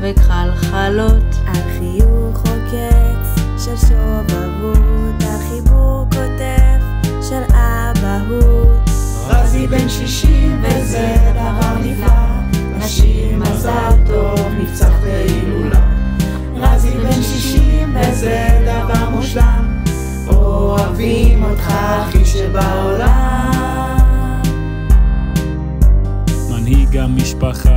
וחלחלות, על חיוך עוקץ של שובבות, על חיבור כותף של אבהות. רזי בן 60 וזה דבר נפלא, נשים מזל טוב, נפצח בהילולה. רזי בן 60 וזה דבר מושלם, אוהבים אותך הכי שבעולם. מנהיג המשפחה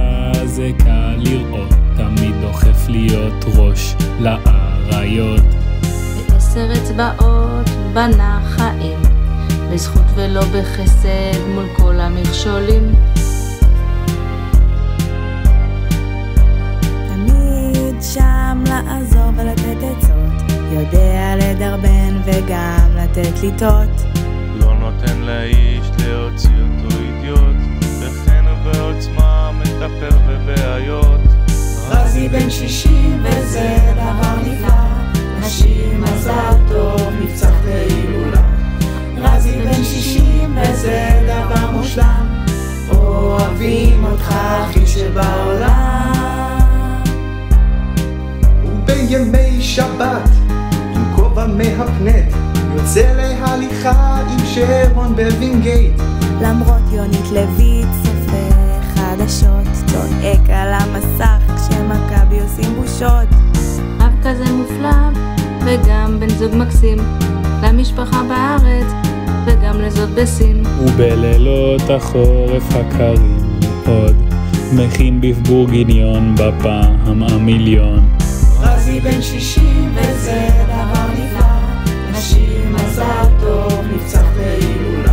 זה קל לראות, תמיד דוחף להיות ראש לאריות. ב10 אצבעות בנה חיים, בזכות ולא בחסד מול כל המכשולים. תמיד שם לעזור ולתת עצות, יודע לדרבן וגם לתת ליטות. לא נותן לאיש להוציא אותו אידיוט, בחן ובעוצמה מטפל בבעיות. רזי בן 60 וזה דבר נפלא, נשים מזל טוב, נפצח בהילולה. רזי בן 60 וזה דבר מושלם, אוהבים אותך הכי שבעולם. ובימי שבת עם כובע מהפנט יוצא להליכה עם שרון בווינגייט. למרות יונית לויט סופר חדשות, צועק על המסך כשמכבי עושים בושות. אב כזה מופלא וגם בן זוג מקסים, למשפחה בארץ וגם לזאת בסין. ובלילות החורף הקרים מאוד, מכין ביף בורגיניון בפעם המיליון. רזי בן 60 וזה דבר נפלא, נשים מזל טוב, נפצח בהילולה.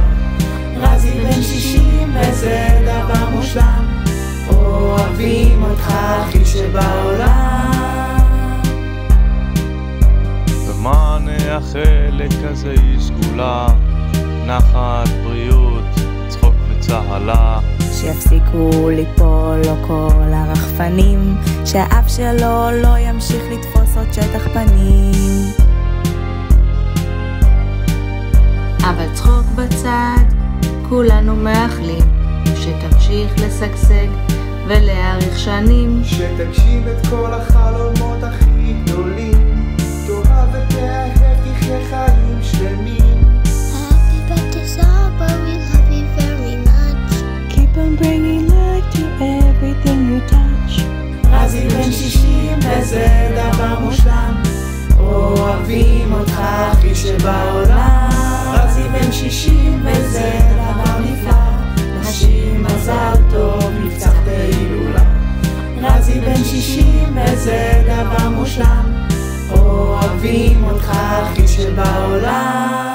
רזי בן 60 וזה דבר מושלם, אוהבים אותך הכי שבעולם. ומה נאחל לכזה איש סגולה, נחת, בריאות, צחוק וצהלה. שיפסיקו ליפול לו כל הרחפנים, שהאף שלו לא ימשיך לתפוס עוד שטח פנים. אבל צחוק בצד, כולנו מאחלים שתמשיך לשגשג ולהאריך שנים. שתגשים את כל החלומות הכי גדולים, תאהב ותאהב, תחיה חיים שלמים. Happy birthday, Saba, we love you very much. Keep on bringing light to everything you touch. רזי בן 60 וזה דבר מושלם, אוהבים אותך הכי שבעולם. רזי בן 60 וזה דבר נפלא, נשים מזל טוב, נפצח בהילולה. רזי בן 60 וזה דבר מושלם, אוהבים אותך הכי שבעולם.